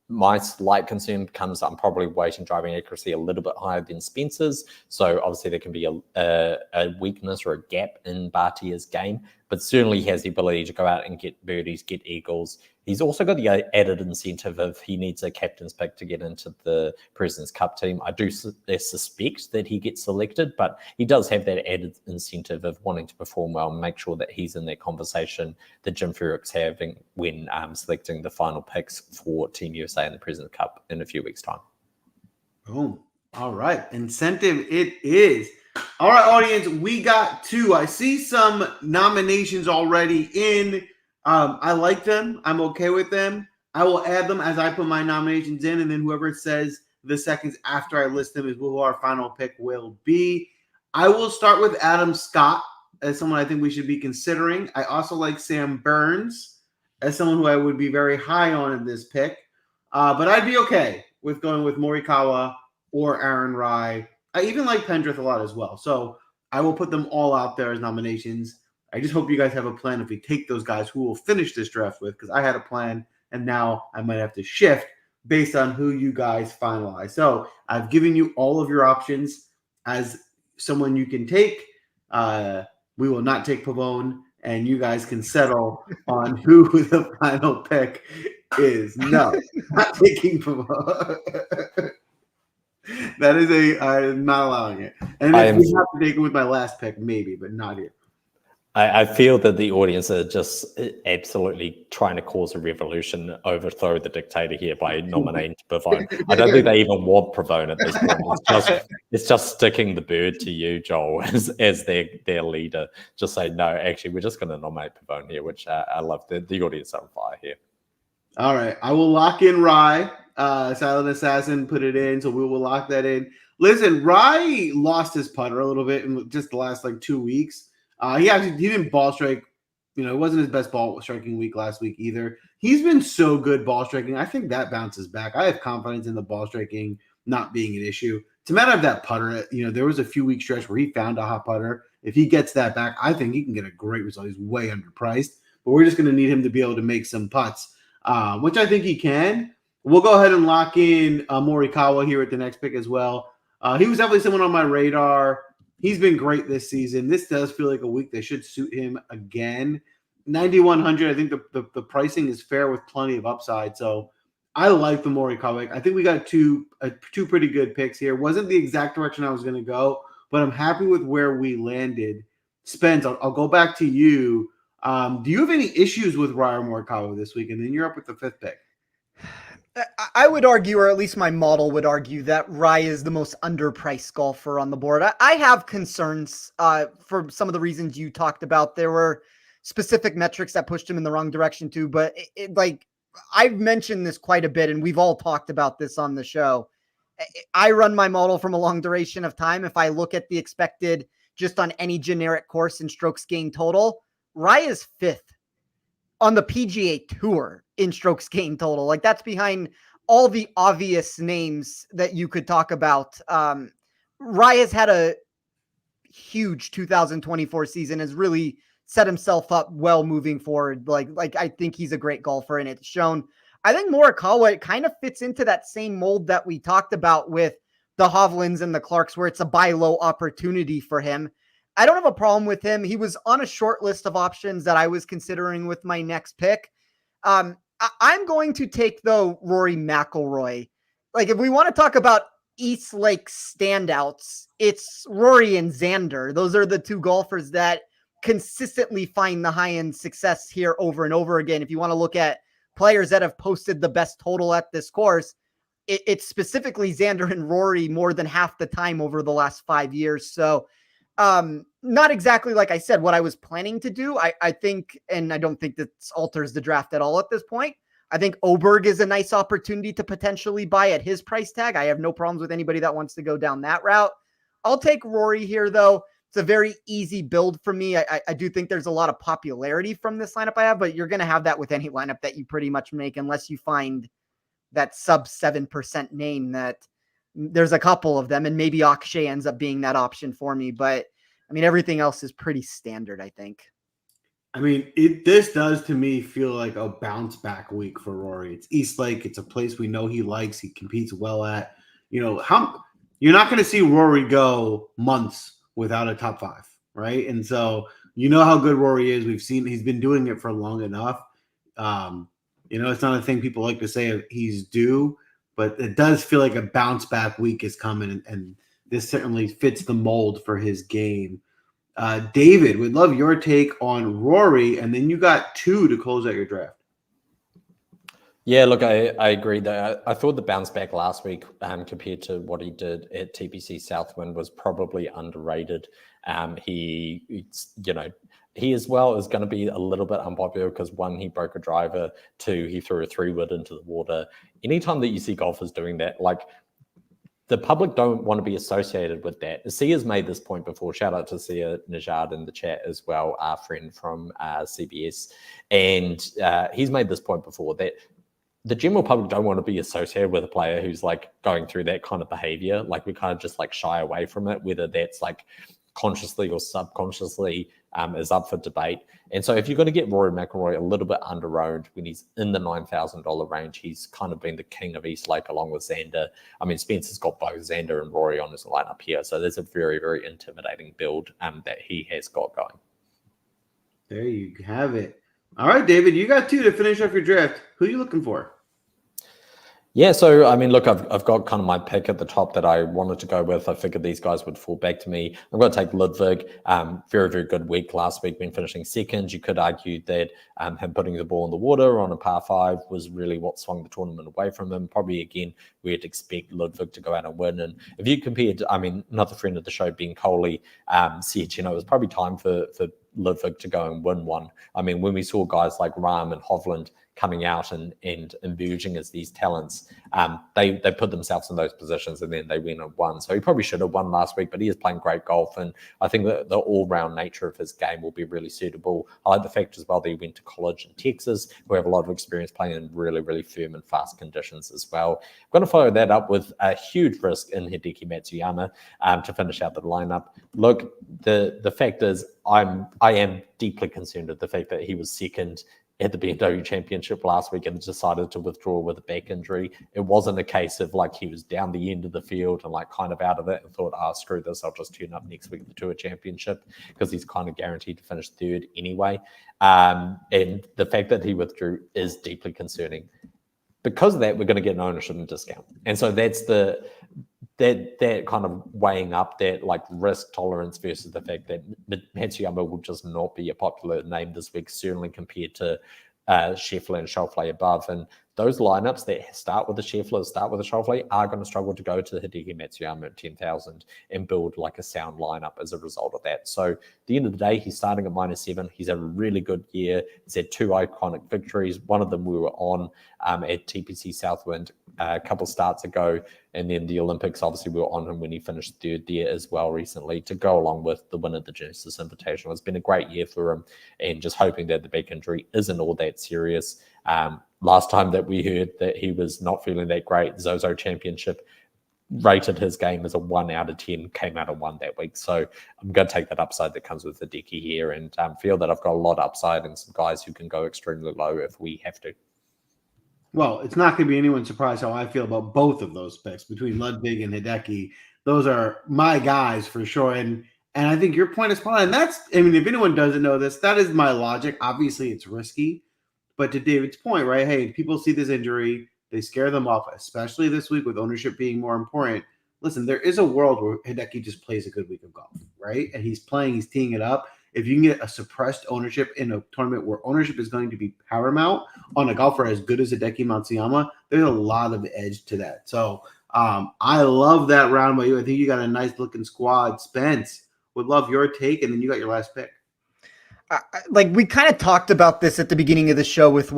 My slight concern comes, I'm probably weighting driving accuracy a little bit higher than Spence's. So obviously there can be a weakness or a gap in Bhatia's game, but certainly he has the ability to go out and get birdies, get eagles. He's also got the added incentive of he needs a captain's pick to get into the President's Cup team. I do suspect that he gets selected, but he does have that added incentive of wanting to perform well and make sure that he's in that conversation that Jim Furyk's having when selecting the final picks for Team USA in the President's Cup in a few weeks' time. Boom. All right. Incentive it is. All right, audience, we got 2. I see some nominations already in. I like them. I'm okay with them. I will add them as I put my nominations in, and then whoever says the seconds after I list them is who our final pick will be. I will start with Adam Scott as someone I think we should be considering. I also like Sam Burns as someone who I would be very high on in this pick. But I'd be okay with going with Morikawa or Aaron Rai. I even like Pendrith a lot as well. So I will put them all out there as nominations. I just hope you guys have a plan if we take those guys who we'll finish this draft with, because I had a plan and now I might have to shift based on who you guys finalize. So I've given you all of your options as someone you can take. We will not take Pavone, and you guys can settle on who the final pick is. No, not taking Pavone. That is I'm not allowing it. And if we have to take it with my last pick, maybe, but not here. I feel that the audience are just absolutely trying to cause a revolution, overthrow the dictator here by nominating Pavone. I don't think they even want Pavone at this point. It's just sticking the bird to you, Joel, as their leader. Just say, no, actually, we're just going to nominate Pavone here, which I love. The audience on fire here. All right. I will lock in Rye. Silent Assassin put it in, so we will lock that in. Listen, Rye lost his putter a little bit in just the last 2 weeks. He didn't ball strike. It wasn't his best ball striking week last week either. He's been so good ball striking. I think that bounces back. I have confidence in the ball striking not being an issue. It's a matter of that putter. There was a few week stretch where he found a hot putter. If he gets that back, I think he can get a great result. He's way underpriced, but we're just going to need him to be able to make some putts, which I think he can. We'll go ahead and lock in Morikawa here at the next pick as well. He was definitely someone on my radar. He's been great this season. This does feel like a week that should suit him again. 9,100, I think the pricing is fair with plenty of upside. So I like the Morikawa. I think we got two pretty good picks here. Wasn't the exact direction I was going to go, but I'm happy with where we landed. Spence, I'll go back to you. Do you have any issues with Ryan Morikawa this week? And then you're up with the fifth pick. I would argue, or at least my model would argue, that Rye is the most underpriced golfer on the board. I have concerns for some of the reasons you talked about. There were specific metrics that pushed him in the wrong direction too, but I've mentioned this quite a bit, and we've all talked about this on the show. I run my model from a long duration of time. If I look at the expected just on any generic course and strokes gained total, Rye is fifth on the PGA Tour in strokes gained total. That's behind all the obvious names that you could talk about. Rye has had a huge 2024 season, has really set himself up well moving forward. I think he's a great golfer, and it's shown. I think Morikawa, it kind of fits into that same mold that we talked about with the Hovlands and the Clarks, where it's a buy low opportunity for him. I don't have a problem with him. He was on a short list of options that I was considering with my next pick. I'm going to take, though, Rory McIlroy. If we want to talk about East Lake standouts, it's Rory and Xander. Those are the two golfers that consistently find the high-end success here over and over again. If you want to look at players that have posted the best total at this course, it's specifically Xander and Rory more than half the time over the last 5 years. So not exactly, like I said, what I was planning to do. I think, and I don't think this alters the draft at all at this point. I think Oberg is a nice opportunity to potentially buy at his price tag. I have no problems with anybody that wants to go down that route. I'll take Rory here, though. It's a very easy build for me. I do think there's a lot of popularity from this lineup I have, but you're going to have that with any lineup that you pretty much make, unless you find that sub 7% name. That there's a couple of them, and maybe Akshay ends up being that option for me. But everything else is pretty standard, I think. This does to me feel like a bounce back week for Rory. It's East Lake. It's a place we know he likes. He competes well at. You're not going to see Rory go months without a top five, right? And so how good Rory is. We've seen he's been doing it for long enough. It's not a thing people like to say he's due, but it does feel like a bounce back week is coming, and this certainly fits the mold for his game. David, we'd love your take on Rory, and then you got two to close out your draft. Yeah, look, I agree that I thought the bounce back last week compared to what he did at TPC Southwind was probably underrated. He as well is going to be a little bit unpopular because one, he broke a driver, two, he threw a 3-wood into the water. Anytime that you see golfers doing that, like the public don't want to be associated with that. Sia's made this point before. Shout out to Sia Najad in the chat as well, our friend from CBS. And he's made this point before that the general public don't want to be associated with a player who's like going through that kind of behavior. Like we kind of just like shy away from it, whether that's like consciously or subconsciously is up for debate. And so if you're going to get Rory McIlroy a little bit under-owned when he's in the $9,000 range, he's kind of been the king of East Lake along with Xander. I mean, Spence has got both Xander and Rory on his lineup here. So there's a very, very intimidating build that he has got going. There you have it. All right, David, you got 2 to finish off your draft. Who are you looking for? Yeah, so I mean, look, I've got kind of my pick at the top that I wanted to go with. I figured these guys would fall back to me. I'm going to take Ludwig. Very, very good week last week when finishing second. You could argue that him putting the ball in the water on a par 5 was really what swung the tournament away from him. Probably, again, we'd expect Ludwig to go out and win. And if you compared, I mean, another friend of the show, Ben Coley, said, it was probably time for Ludwig to go and win one. I mean, when we saw guys like Rahm and Hovland coming out and emerging as these talents, they put themselves in those positions and then they went and won. So he probably should have won last week, but he is playing great golf. And I think that the all-round nature of his game will be really suitable. I like the fact as well that he went to college in Texas, who have a lot of experience playing in really, really firm and fast conditions as well. I'm going to follow that up with a huge risk in Hideki Matsuyama to finish out the lineup. Look, the fact is I am deeply concerned with the fact that he was second at the BMW Championship last week and decided to withdraw with a back injury. It wasn't a case of like he was down the end of the field and like kind of out of it and thought, screw this, I'll just turn up next week at the Tour Championship, because he's kind of guaranteed to finish third anyway. And the fact that he withdrew is deeply concerning. Because of that, we're going to get an ownership and discount. And so that's that kind of weighing up that like risk tolerance versus the fact that Matsuyama will just not be a popular name this week, certainly compared to Scheffler and Schauffele above. And those lineups that start with the Scheffler, start with the Schauffele, are going to struggle to go to Hideki Matsuyama at 10,000 and build like a sound lineup as a result of that. So at the end of the day, he's starting at -7. He's had a really good year. He's had 2 iconic victories. One of them we were on at TPC Southwind a couple starts ago. And then the Olympics, obviously, we were on him when he finished third there as well recently, to go along with the win of the Genesis Invitational. It's been a great year for him, and just hoping that the back injury isn't all that serious. Last time that we heard that he was not feeling that great, Zozo Championship rated his game as a 1 out of 10, came out of 1 that week. So I'm going to take that upside that comes with the Decky here, and feel that I've got a lot of upside and some guys who can go extremely low if we have to. Well, it's not going to be anyone's surprise how I feel about both of those picks between Ludwig and Hideki. Those are my guys for sure. And I think your point is spot on. And that's, I mean, if anyone doesn't know this, that is my logic. Obviously, it's risky. But to David's point, right? Hey, people see this injury, they scare them off, especially this week with ownership being more important. Listen, there is a world where Hideki just plays a good week of golf, right? And he's teeing it up. If you can get a suppressed ownership in a tournament where ownership is going to be paramount on a golfer as good as Hideki Matsuyama, there's a lot of edge to that. So I love that round by you. I think you got a nice looking squad. Spence, would love your take, and then you got your last pick. Like we kind of talked about this at the beginning of the show with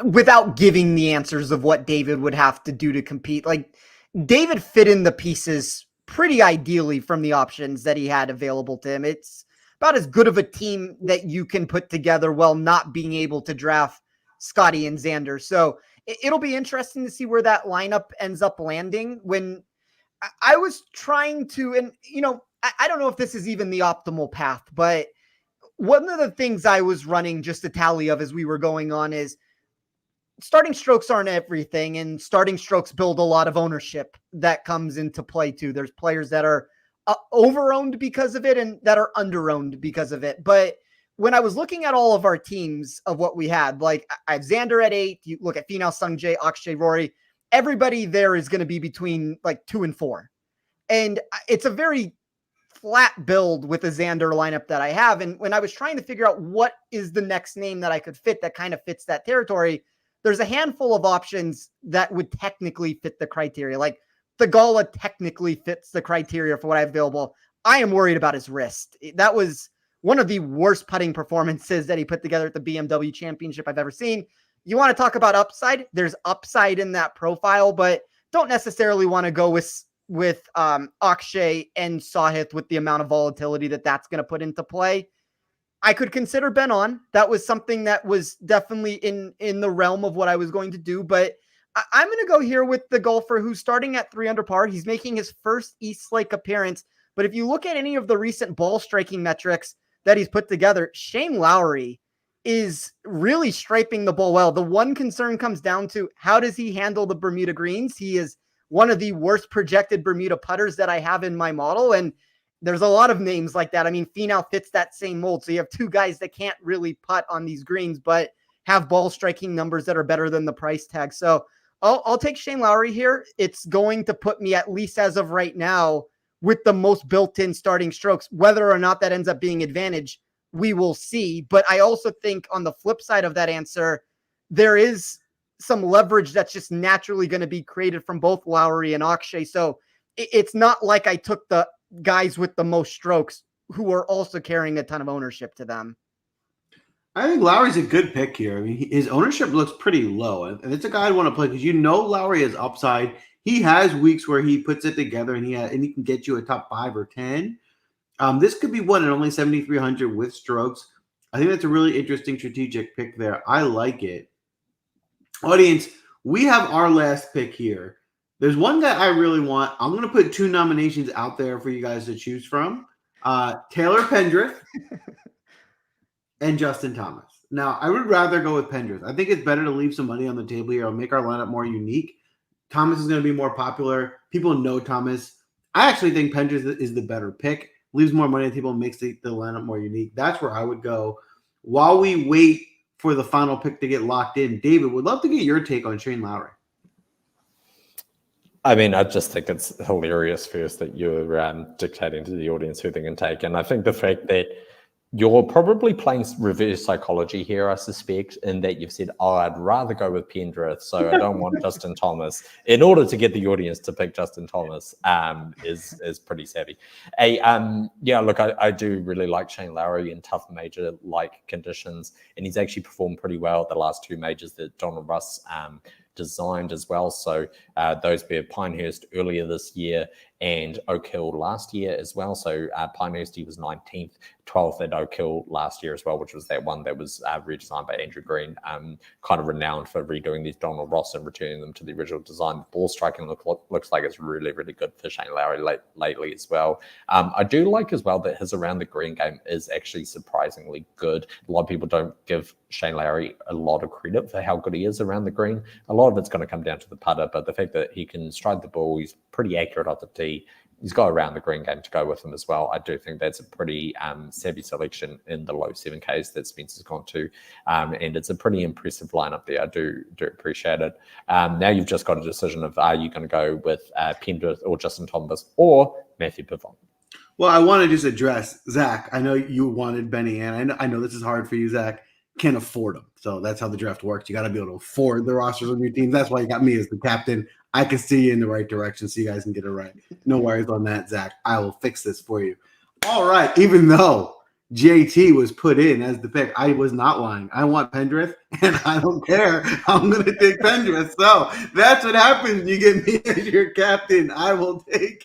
without giving the answers of what David would have to do to compete. Like David fit in the pieces pretty ideally from the options that he had available to him. It's about as good of a team that you can put together while not being able to draft Scotty and Xander. So it'll be interesting to see where that lineup ends up landing. When I was trying to, and I don't know if this is even the optimal path, but one of the things I was running just a tally of as we were going on is starting strokes aren't everything, and starting strokes build a lot of ownership that comes into play too. There's players that are over-owned because of it and that are under-owned because of it. But when I was looking at all of our teams of what we had, like I have Xander at 8, you look at Finau, Sungjae, Akshay, Rory, everybody there is going to be between like 2 and 4. And it's a very flat build with the Xander lineup that I have. And when I was trying to figure out what is the next name that I could fit that kind of fits that territory, there's a handful of options that would technically fit the criteria. Like Theegala technically fits the criteria for what I have available. I am worried about his wrist. That was one of the worst putting performances that he put together at the BMW Championship I've ever seen. You want to talk about upside? There's upside in that profile, but don't necessarily want to go with Akshay and Sahith with the amount of volatility that's going to put into play. I could consider Ben on. That was something that was definitely in the realm of what I was going to do, but I'm going to go here with the golfer who's starting at 3 under par. He's making his first East Lake appearance, but if you look at any of the recent ball striking metrics that he's put together, Shane Lowry is really striping the ball well. The one concern comes down to how does he handle the Bermuda greens? He is one of the worst projected Bermuda putters that I have in my model, and there's a lot of names like that. I mean, Finau fits that same mold. So you have two guys that can't really putt on these greens, but have ball striking numbers that are better than the price tag. So I'll take Shane Lowry here. It's going to put me, at least as of right now, with the most built-in starting strokes. Whether or not that ends up being advantage, we will see. But I also think on the flip side of that answer, there is some leverage that's just naturally going to be created from both Lowry and Akshay. So it's not like I took the guys with the most strokes who are also carrying a ton of ownership to them. I think Lowry's a good pick here. I mean, his ownership looks pretty low, and it's a guy I'd want to play because Lowry has upside. He has weeks where he puts it together, and he can get you a top 5 or 10. This could be one at only 7,300 with strokes. I think that's a really interesting strategic pick there. I like it. Audience, we have our last pick here. There's one guy I really want. I'm going to put 2 nominations out there for you guys to choose from. Taylor Pendrith and Justin Thomas. Now, I would rather go with Pendrith. I think it's better to leave some money on the table here. It'll make our lineup more unique. Thomas is going to be more popular. People know Thomas. I actually think Pendrith is the better pick. Leaves more money on the table and makes the lineup more unique. That's where I would go. While we wait for the final pick to get locked in, David, would love to get your take on Shane Lowry. I mean, I just think it's hilarious first that you're dictating to the audience who they can take. And I think the fact that you're probably playing reverse psychology here, I suspect, in that you've said, oh, I'd rather go with Pendrith, so I don't want Justin Thomas, in order to get the audience to pick Justin Thomas, is pretty savvy. Yeah, look, I do really like Shane Lowry in tough major-like conditions, and he's actually performed pretty well at the last 2 majors that Donald Russ designed as well. So those were Pinehurst earlier this year and Oak Hill last year as well. So Pinehurst, he was 19th, 12th at Oak Hill last year as well, which was that one that was redesigned by Andrew Green, kind of renowned for redoing these Donald Ross and returning them to the original design. The ball striking looks like it's really, really good for Shane Lowry lately as well. I do like as well that his around the green game is actually surprisingly good. A lot of people don't give Shane Lowry a lot of credit for how good he is around the green. A lot of it's going to come down to the putter, but the fact that he can stride the ball, he's pretty accurate off the tee, he's got around the green game to go with him as well. I do think that's a pretty savvy selection in the low 7Ks that Spence has gone to. And it's a pretty impressive lineup there. I do appreciate it. Now you've just got a decision of, are you going to go with Pendrith or Justin Thomas or Matthew Pavon? Well, I want to just address Zach. I know you wanted Benny, and I know this is hard for you, Zach. Can't afford them. So that's how the draft works. You got to be able to afford the rosters on your team. That's why you got me as the captain. I can see you in the right direction so you guys can get it right. No worries on that, Zach. I will fix this for you. All right. Even though JT was put in as the pick, I was not lying. I want Pendrith, and I don't care. I'm going to take Pendrith. So that's what happens. You get me as your captain. I will take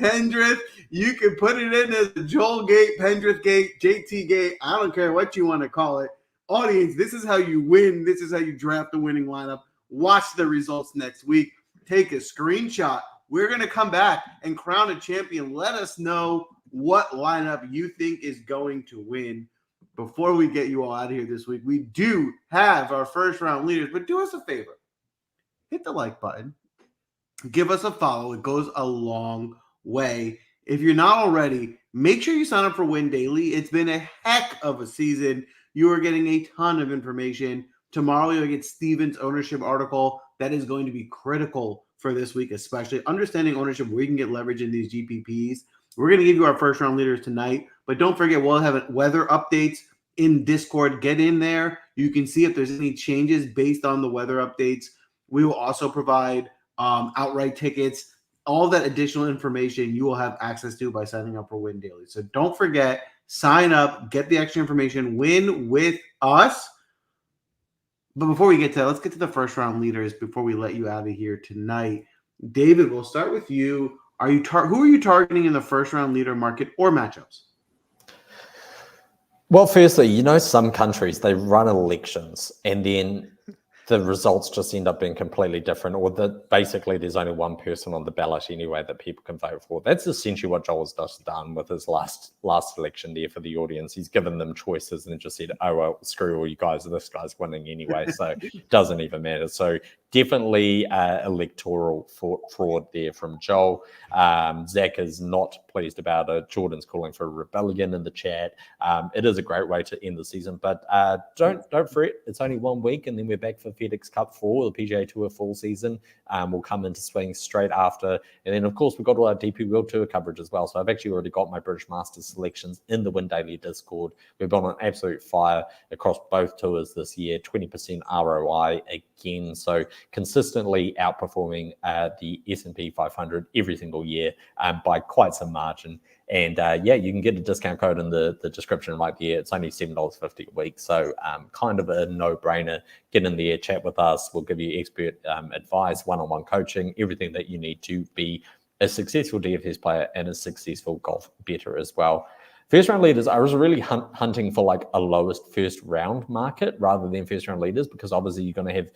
Pendrith. You can put it in as the Joel Gate, Pendrith Gate, JT Gate. I don't care what you want to call it. Audience, this is how you win. This is how you draft the winning lineup. Watch the results next week. Take a screenshot. We're going to come back and crown a champion. Let us know what lineup you think is going to win. Before we get you all out of here this week, we do have our first round leaders, but do us a favor. Hit the like button. Give us a follow. It goes a long way. If you're not already, make sure you sign up for Win Daily. It's been a heck of a season. You are getting a ton of information. Tomorrow you'll get Steven's ownership article. That is going to be critical for this week, especially understanding ownership, where you can get leverage in these GPPs. We're going to give you our first round leaders tonight, but don't forget we'll have weather updates in Discord. Get in there. You can see if there's any changes based on the weather updates. We will also provide outright tickets. All that additional information you will have access to by signing up for Win Daily. So don't forget, sign up, get the extra information, win with us. But before we get to that, let's get to the first round leaders before we let you out of here tonight. David, we'll start with you. Who are you targeting in the first round leader market or matchups? Well, firstly, some countries, they run elections and then the results just end up being completely different, or that basically there's only one person on the ballot anyway that people can vote for. That's essentially what Joel has just done with his last election there for the audience. He's given them choices and then just said, oh, well, screw all you guys, this guy's winning anyway, so it doesn't even matter. So definitely electoral fraud there from Joel. Zach is not pleased about it. Jordan's calling for a rebellion in the chat. It is a great way to end the season, but don't fret. It's only 1 week, and then we're back for FedEx Cup 4, the PGA Tour full season. We'll come into swing straight after. And then, of course, we've got all our DP World Tour coverage as well. So I've actually already got my British Masters selections in the Win Daily Discord. We've been on absolute fire across both tours this year, 20% ROI again. So consistently outperforming the S&P 500 every single year by quite some margin. And you can get a discount code in the description right there. It's only $7.50 a week. So kind of a no-brainer. Get in there, chat with us. We'll give you expert advice, one-on-one coaching, everything that you need to be a successful DFS player and a successful golf bettor as well. First round leaders, I was really hunting for like a lowest first round market rather than first round leaders, because obviously you're going to have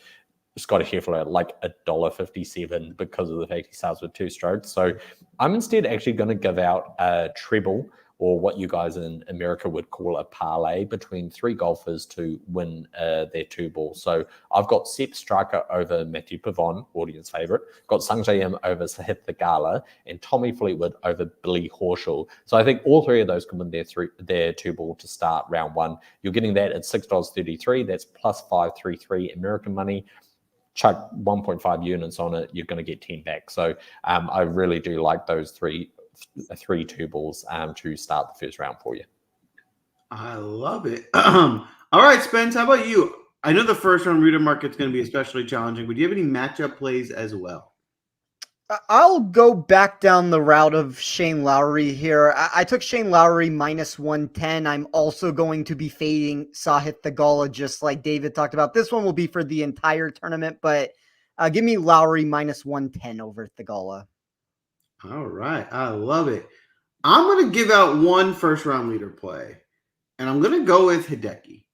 Scotty Scheffler at like $1.57 because of the fact he starts with 2 strokes. So I'm instead actually going to give out a treble, or what you guys in America would call a parlay, between 3 golfers to win their 2 balls. So I've got Sepp Striker over Matthew Pavon, audience favorite. Got Sungjae Im over Sahith Theegala, and Tommy Fleetwood over Billy Horschel. So I think all 3 of those can win their 2 ball to start round 1. You're getting that at $6.33. That's plus 533 American money. Chuck 1.5 units on it, you're going to get 10 back. So I really do like those three 2 balls to start the first round for you. I love it. All right, Spence, how about you? I know the first round reader market's going to be especially challenging, but do you have any matchup plays as well? I'll go back down the route of Shane Lowry here. I took Shane Lowry minus 110. I'm also going to be fading Sahith Theegala, just like David talked about. This one will be for the entire tournament, but give me Lowry minus 110 over Theegala. All right. I love it. I'm going to give out one first round leader play, and I'm going to go with Hideki.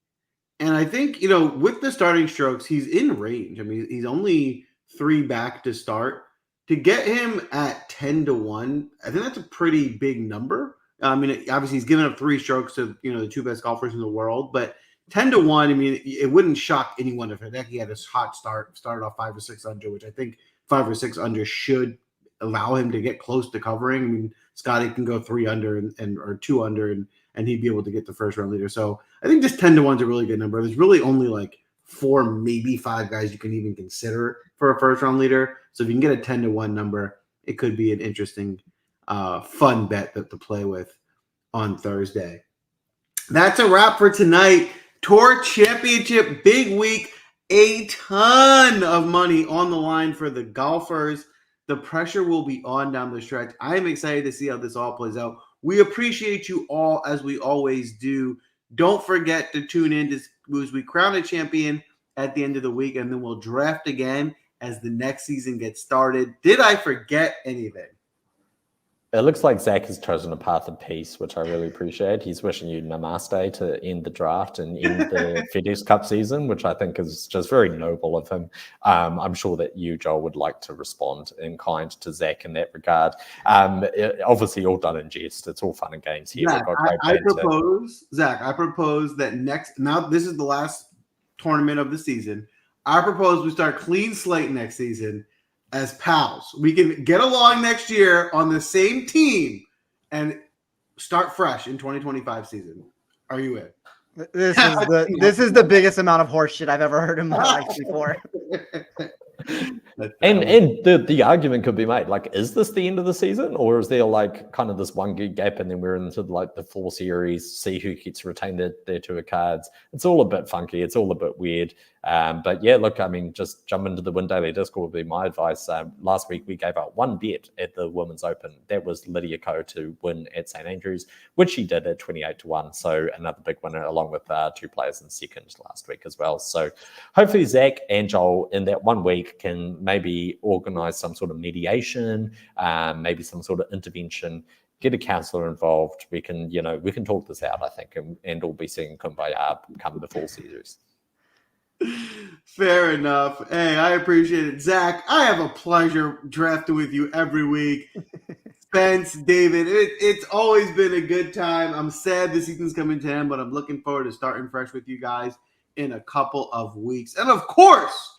And I think, with the starting strokes, he's in range. I mean, he's only 3 back to start. To get him at 10-1, I think that's a pretty big number. I mean, obviously he's given up 3 strokes to, the 2 best golfers in the world, but 10-1, I mean, it wouldn't shock anyone if Hideki had this hot started off 5 or 6 under, which I think 5 or 6 under should allow him to get close to covering. I mean, Scotty can go 3 under or 2 under and he'd be able to get the first round leader. So I think just 10-1 is a really good number. There's really only like 4, maybe 5 guys you can even consider for a first round leader. So if you can get a 10-1 number, it could be an interesting, fun bet to play with on Thursday. That's a wrap for tonight. Tour Championship, big week, a ton of money on the line for the golfers. The pressure will be on down the stretch. I am excited to see how this all plays out. We appreciate you all, as we always do. Don't forget to tune in as we crown a champion at the end of the week, and then we'll draft again as the next season gets started. Did I forget anything? It looks like Zach has chosen a path of peace, which I really appreciate. He's wishing you namaste to end the draft and end the FedEx Cup season, which I think is just very noble of him. I'm sure that you, Joel, would like to respond in kind to Zach in that regard. Obviously, all done in jest. It's all fun and games here. Zach, I propose that now this is the last tournament of the season. I propose we start clean slate next season as pals. We can get along next year on the same team and start fresh in 2025 season. Are you in? This is the biggest amount of horse shit I've ever heard in my life before. And the argument could be made, like, is this the end of the season, or is there like kind of this 1 gig gap, and then we're into like the 4 series, see who gets retained their tour cards? It's all a bit funky. It's all a bit weird. But yeah, look, I mean, just jump into the Win Daily Discord would be my advice. Last week we gave out one bet at the Women's Open. That was Lydia Ko to win at St Andrews, which she did at 28-1. So another big winner, along with 2 players in second last week as well. So hopefully Zach and Joel in that 1 week can maybe organize some sort of mediation, maybe some sort of intervention, get a counselor involved. We can talk this out, I think, and all be seeing Kumbaya come the full series. Fair enough. Hey, I appreciate it. Zach, I have a pleasure drafting with you every week. Spence, David, it's always been a good time. I'm sad the season's coming to end, but I'm looking forward to starting fresh with you guys in a couple of weeks. And of course,